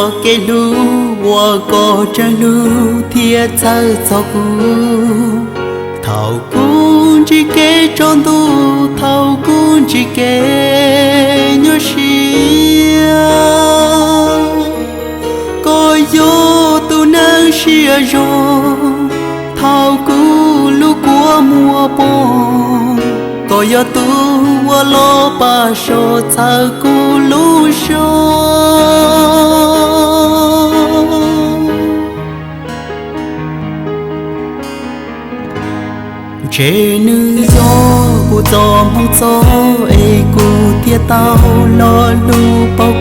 cho cái lũ và có chân lũ thiệt thơ cho cũ thầu cũng chỉ kể tròn tu thầu cũng chỉ kể nhớ xia có vô tu nâng xia rồi thầu cũng lúc của mùa bom có yo tu wa lo pa sho tha ku lu sho che nữ gió ku gió mong gió e ku tia tao lo lu bao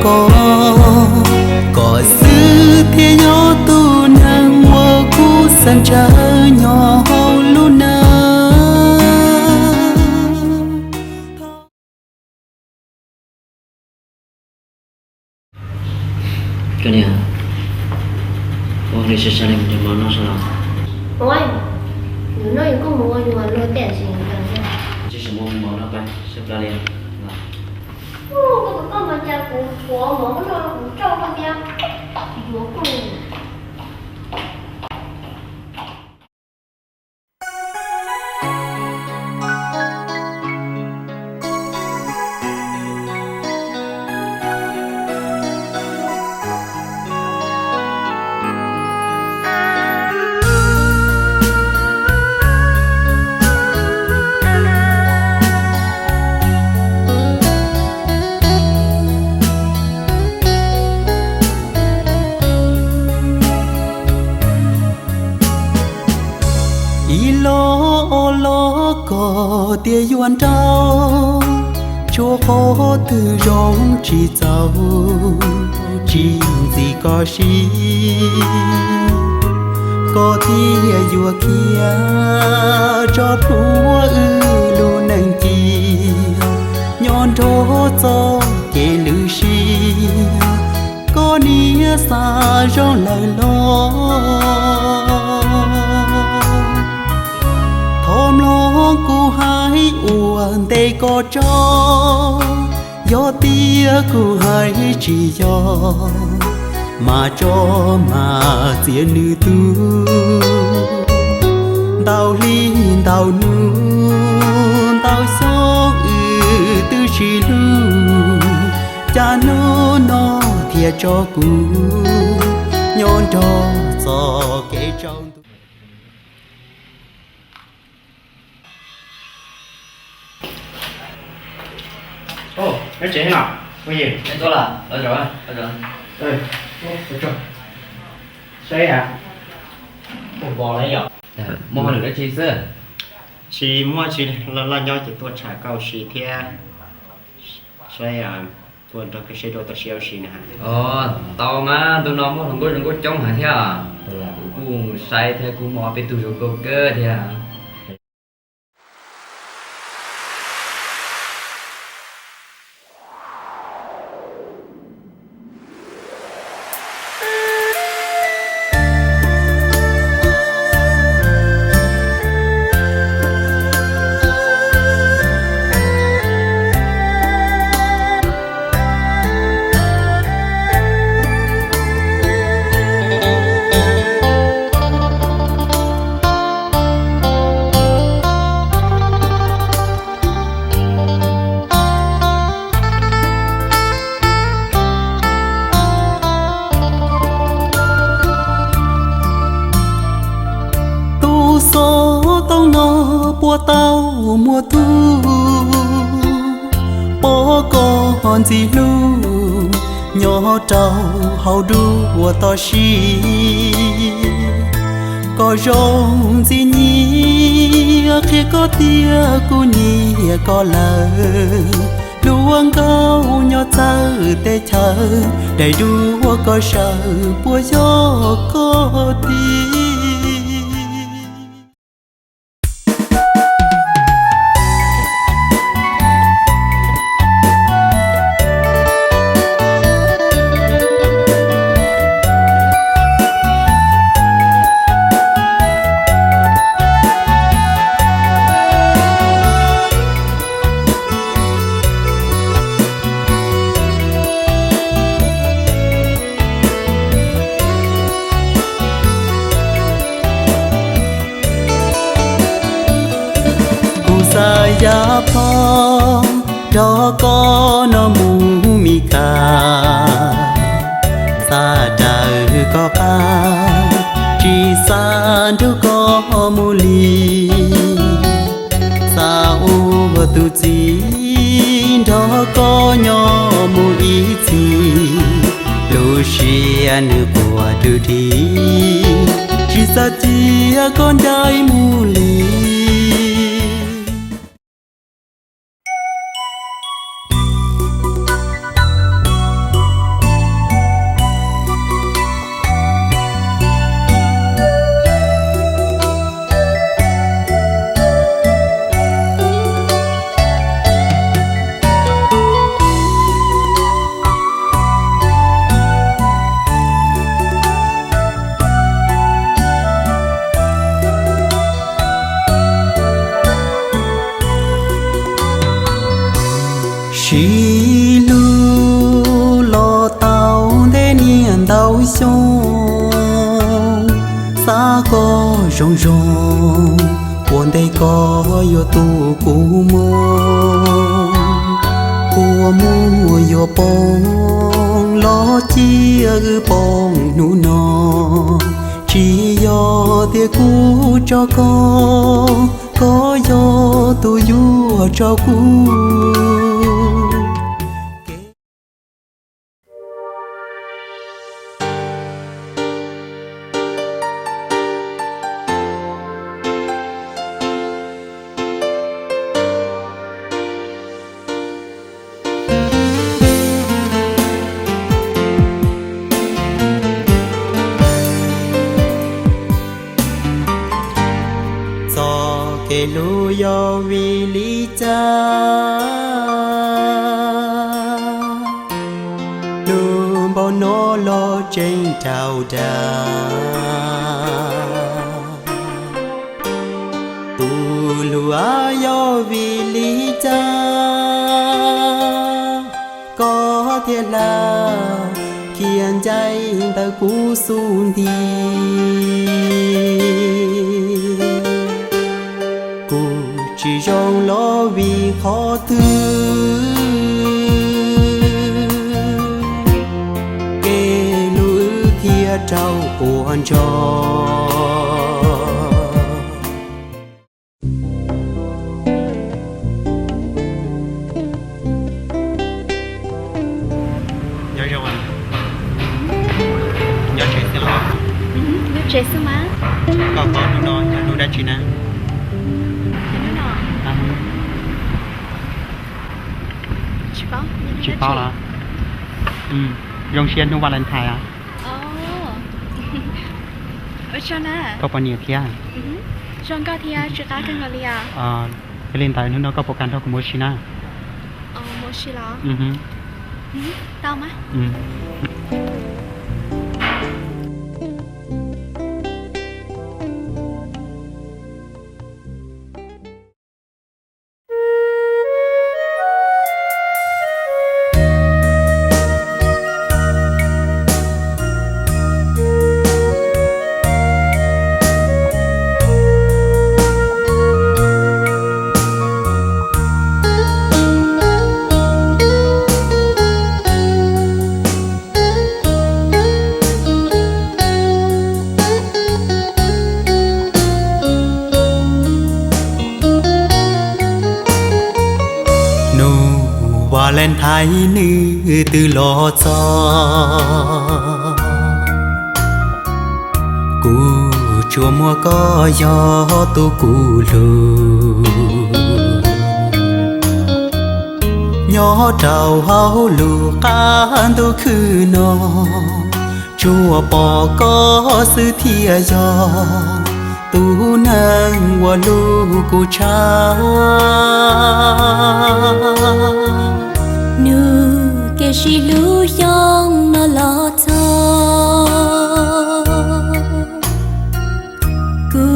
có sư thiên nhỏ tu nang wo ku sang cha nhỏ lu na cái này hả? Ông đi xe này mình muốn nó sao? Ôi, nó cũng có mua nhưng mà nó đẹp gì vậy? Chỉ là mua nó bay, xếp ra liền. Có mà cha của mỏ nó cũng trâu con nha. Mỏ con. có tia yuan trao chúa có từ rong chỉ giàu chỉ gì có gì có tia yua kia cho thua lu nang chi nhon thô cho kể lư si có nia xa rong lời lo thom lo cu hai uẩn tê có cho gió tia cu hai chỉ do mà cho mà diễn nữ tu tao li tao nu tao sống tư chỉ lu cha nó thiệt cho cu nhon cho gió kể trong Ồ, nói chuyện thế nào? Cái gì? Anh tốt là? Ở rồi. Ừ, được rồi. Xoay hả? Một bò lấy dọc. Mua được cái chi xưa? Chị mua chị là nhau chỉ tuột trả cầu chị thì xoay tuột được cái chế độ tập siêu chị nè. Tao mà tôi nói một thằng cô trông hả thế à? Cô sai theo cô mò bên tủ cô cơ thế à? bùa tao mùa thu bó con gì lu nhỏ trâu hầu đu to xí có rong gì nhỉ khi có tia cu nhỉ có lời luang cao nhỏ ta để chờ đầy đua có sợ bùa gió có tia. con đó có nó mù mi cả xa trời có ca chỉ xa đâu có mù li xa u tu chi đó có nhỏ mù ý chi lu shi anh của tu đi chỉ xa chi con trai mù li chỉ lu lo tao để niềm đau sông xa có rong rong buồn đây có yo tu cũ mong cua mua yo bông lo chia bông nu nọ chỉ yo tia cũ cho có yo tu yo cho cũ kể lu yo vì lý cha lu bao nó lo trên trào đà tu lu a yo vì lý cha có thiên là kiên trái ta cú sun đi chỉ trong lo vì khó thứ kê lũ kia trao buồn cho Trẻ sao má? Có nó nó đã chỉ nè. Chị bao là dùng xiên trong Valentine à? Ở cho nè. Có bao nhiêu kia? Trong có thì chị ta cần gọi là Valentine nó có bộ can thôi của Moshina. Moshila. Tao má. Valentine nữ từ lo cho cú chùa mua có gió tu cú lù nhỏ trào háo lù can tu khư nó chùa bỏ có sư thia gió tu nâng qua lù cú cha nu ke shi lu yong na la ta ku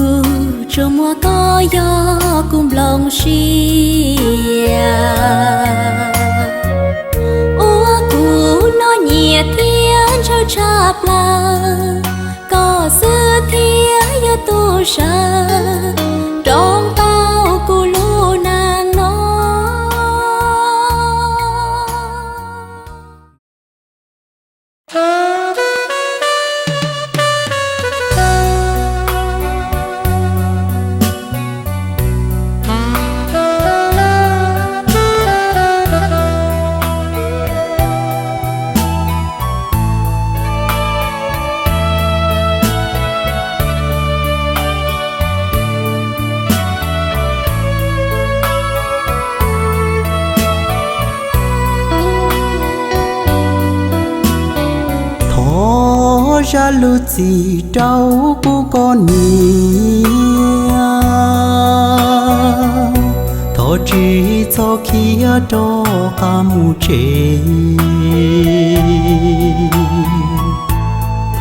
cho mua có ya cùng lòng shi ô ku nó nhẹ thiên cho chắp la có sư thiên ya tu sa trong tao ku lu nàng nó ra lưu gì đâu cô con nhia thọ chỉ cho khi đó cả mu chế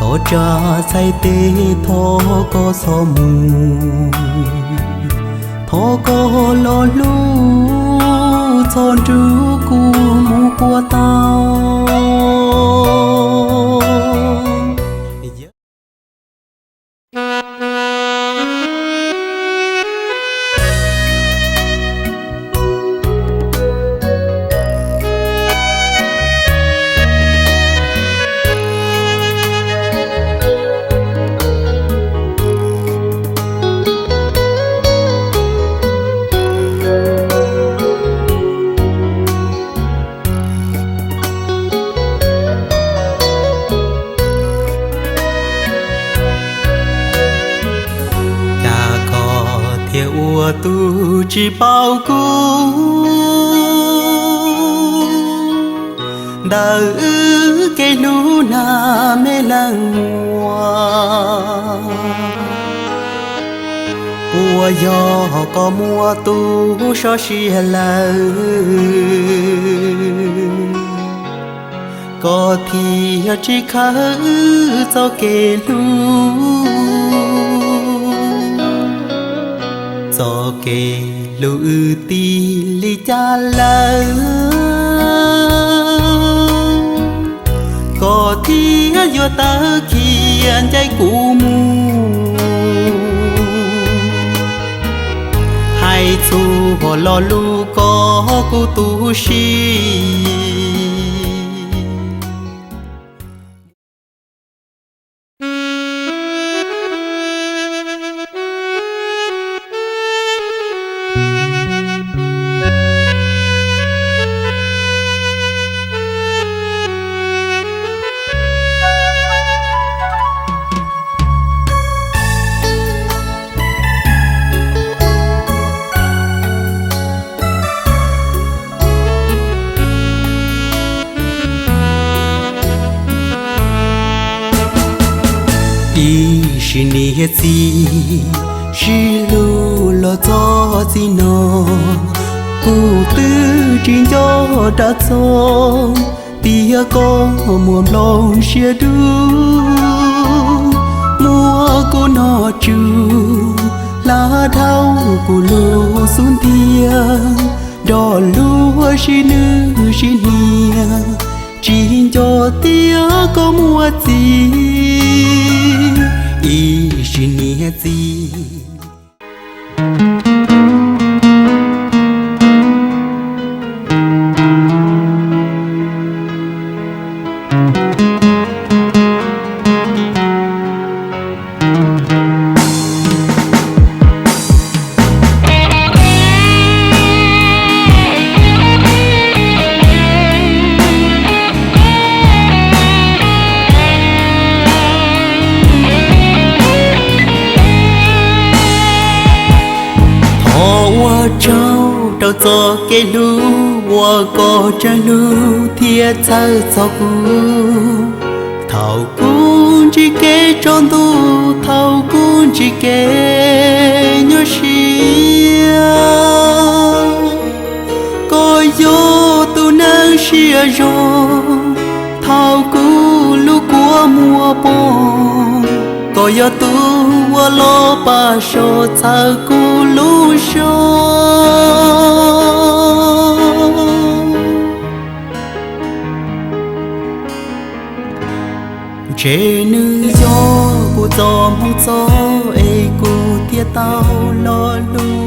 thọ cha say tê thọ có so mù thọ có lo lu chọn chú cu mu của tao tu chỉ bao cú đời cái lũ na mê lăng hoa mùa gió có mùa tu cho xia lờ có thì chỉ khá cho cái lũ cho kê lũ ti li cha lơ có thi do ta khi anh trái cũ mu hai chú họ lo lu có cô tu si chỉ ni gì chỉ lu lo cho gì nó cụ tư trên cho đã cho tia có muôn lòng chia đu mua cô nó chu lá thau cụ lu xuống tia đỏ lúa chỉ nữ chỉ nia chỉ cho tia có mua gì ý chỉ nia gì trâu trâu cho cái lú hoa có trái lú thiệt thơ cho cú thầu cũng chỉ kể tròn tu thầu cũng chỉ kể nhớ xia có vô tu nâng xia rồi thầu cũng lú của mùa bông có yo tu wa lo pa sho cha ku lu sho che nữ gió ku gió mu gió e ku tia tao lo lu